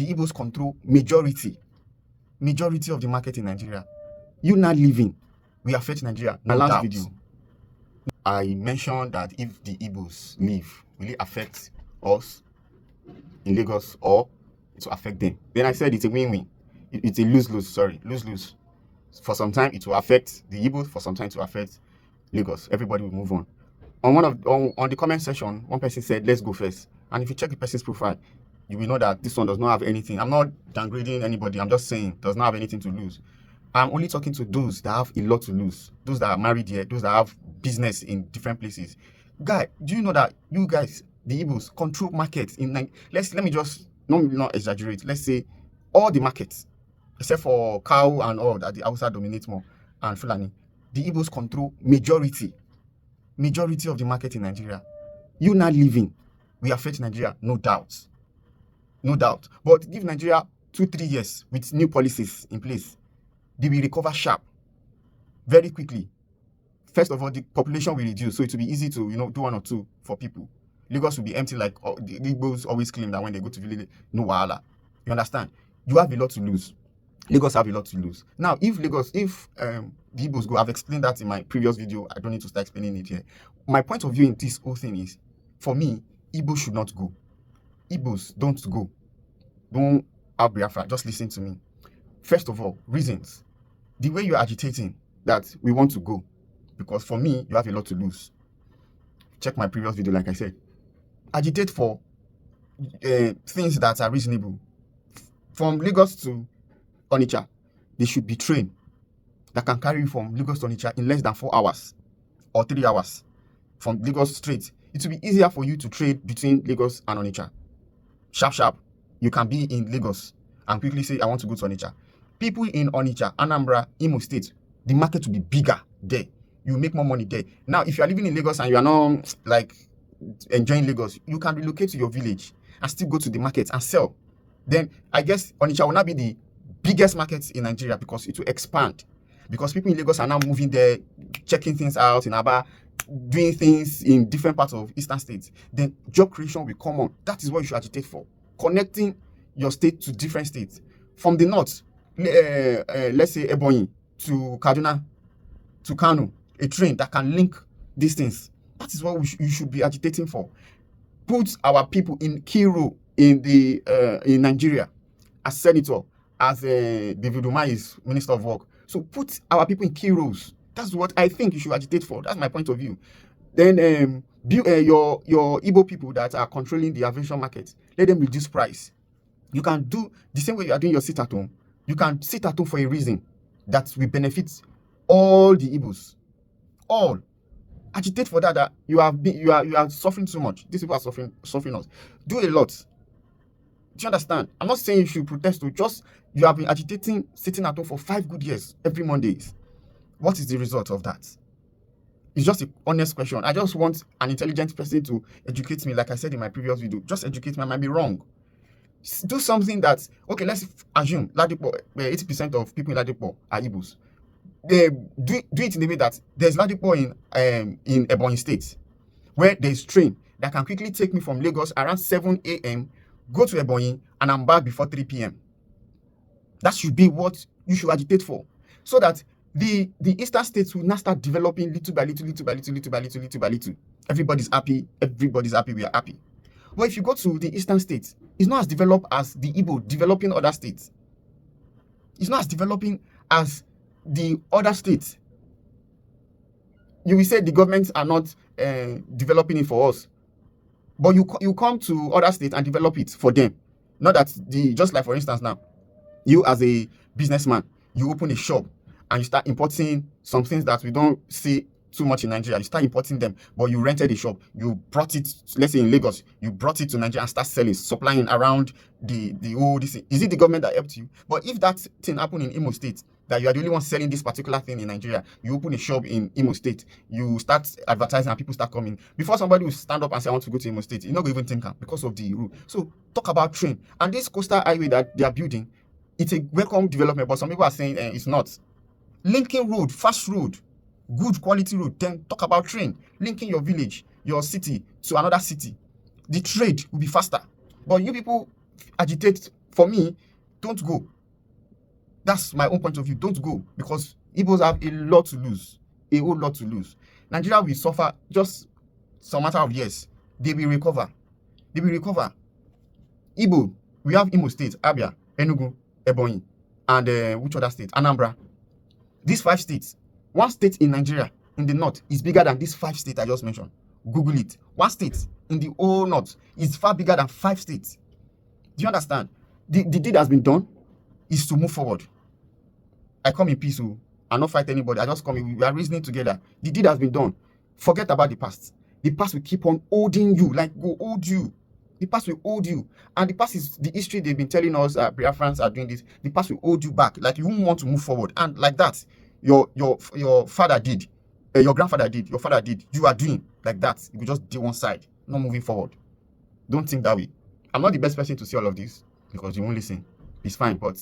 the Igbos control majority of the market in Nigeria. You not leaving will affect Nigeria. My last video, I mentioned that if the Igbos leave, will it affect us in Lagos or it will affect them? Then I said it's a win-win. It's a lose-lose. For some time it will affect the Igbos, for some time it will affect Lagos. Everybody will move on. On the comment section, one person said, let's go first. And if you check the person's profile, you will know that this one does not have anything. I'm not downgrading anybody. I'm just saying does not have anything to lose. I'm only talking to those that have a lot to lose. Those that are married here, those that have business in different places. Guy, do you know that you guys, the Igbos, control markets in let me just not exaggerate. Let's say all the markets, except for cow and all that the Hausa dominate more, and Fulani, the Igbos control majority of the market in Nigeria. You not leaving will affect Nigeria, no doubt. But give Nigeria 2-3 years with new policies in place, they will recover sharp, very quickly. First of all, the population will reduce, so it will be easy to do one or two for people. Lagos will be empty, like the Igbos always claim that when they go to village, no wahala. You understand? You have a lot to lose. Lagos have a lot to lose. Now, if the Igbos go, I've explained that in my previous video. I don't need to start explaining it here. My point of view in this whole thing is, for me, Igbos should not go. Igbos, don't go. Don't have Biafra. Just listen to me. First of all, reasons. The way you're agitating that we want to go, because for me, you have a lot to lose. Check my previous video, like I said. Agitate for things that are reasonable. From Lagos to Onitsha, there should be train that can carry you from Lagos to Onitsha in less than 4 hours or 3 hours. From Lagos straight, it will be easier for you to trade between Lagos and Onitsha. Sharp. You can be in Lagos and quickly say, I want to go to Onitsha. People in Onitsha, Anambra, Imo State, the market will be bigger there. You make more money there. Now, if you are living in Lagos and you are not enjoying Lagos, you can relocate to your village and still go to the market and sell. Then I guess Onitsha will not be the biggest market in Nigeria because it will expand. Because people in Lagos are now moving there, checking things out in Aba, doing things in different parts of eastern states. Then job creation will come on. That is what you should agitate for. Connecting your state to different states. From the north, let's say Ebonyi to Kaduna to Kano, a train that can link these things. That is what you should be agitating for. Put our people in key role in Nigeria as senator, as David Umahi is Minister of Work. So put our people in key roles. That's what I think you should agitate for. That's my point of view. Then your Igbo people that are controlling the aviation market, let them reduce price. You can do the same way you are doing your sit at home. You can sit at home for a reason that will benefit all the Igbos. All. Agitate for that you are suffering too much. These people are suffering us. Do a lot. Do you understand? I'm not saying you should protest. You have been agitating, sitting at home for 5 good years every Mondays. What is the result of that? It's just an honest question. I just want an intelligent person to educate me. Like I said in my previous video, just educate me. I might be wrong. Do something that, okay, let's assume Ladipo, 80% of people in Ladipo are Igbos. They do it in a way that there's Ladipo in Ebonyi State, where there's train that can quickly take me from Lagos around 7 a.m., go to Ebonyi, and I'm back before 3 p.m. That should be what you should agitate for. So that the eastern states will now start developing little by little. Everybody's happy, we are happy. But if you go to the eastern states, it's not as developed as the Igbo developing other states. It's not as developing as the other states. You will say the governments are not developing it for us. But you come to other states and develop it for them. Not that just like for instance now, you as a businessman, you open a shop and you start importing some things that we don't see too much in Nigeria. You start importing them, but you rented a shop. You brought it, let's say in Lagos, you brought it to Nigeria and start selling, supplying around the whole this thing. Is it the government that helped you? But if that thing happened in Imo State, that you are the only one selling this particular thing in Nigeria, you open a shop in Imo State, you start advertising and people start coming. Before somebody will stand up and say, I want to go to Imo State, you're not going to even think because of the rule. So talk about train. And this coastal highway that they are building, it's a welcome development, but some people are saying it's not. Linking road, fast road, good quality road. Then talk about train, linking your village, your city to another city. The trade will be faster. But you people agitate For me, don't go. That's my own point of view. Don't go, because Igbos have a lot to lose, a whole lot to lose. Nigeria will suffer just some matter of years. They will recover. They will recover. Igbo, we have Imo State, Abia, Enugu, Ebonyi, and which other state? Anambra. These 5 states. One state in Nigeria, in the north, is bigger than these 5 states I just mentioned. Google it. One state in the whole north is far bigger than 5 states. Do you understand? The deed has been done is to move forward. I come in peace. I not fight anybody. I just come in. We are reasoning together. The deed has been done. Forget about the past. The past will keep on holding you, like go hold you. The past will hold you. And the past is the history they've been telling us. Biafrans are doing this. The past will hold you back. Like you won't want to move forward. And like that, your father did. Your grandfather did. Your father did. You are doing like that. You just do one side, not moving forward. Don't think that way. I'm not the best person to see all of this because you won't listen. It's fine. But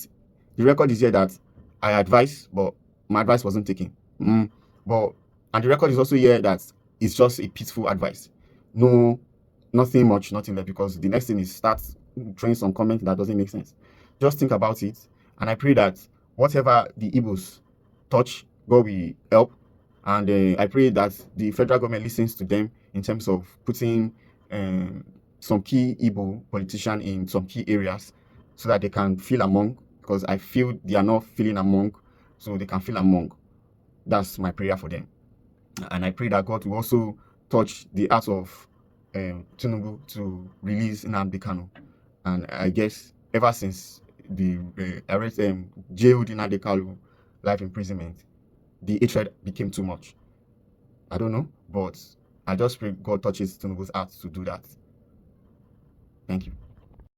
the record is here that I advised, but my advice wasn't taken. And the record is also here that it's just a peaceful advice. No, nothing much, nothing less, because the next thing is start throwing some comment that doesn't make sense. Just think about it, and I pray that whatever the Igbos touch, God will help. And I pray that the federal government listens to them in terms of putting some key Igbo politicians in some key areas so that they can feel among, because I feel they are not feeling among, so they can feel among. That's my prayer for them. And I pray that God will also touch the heart of Tinubu to release Nnamdi Kanu. And I guess ever since the arrest jailed Nnamdi Kanu life imprisonment, the hatred became too much. I don't know, but I just pray God touches Tinubu's heart to do that. Thank you.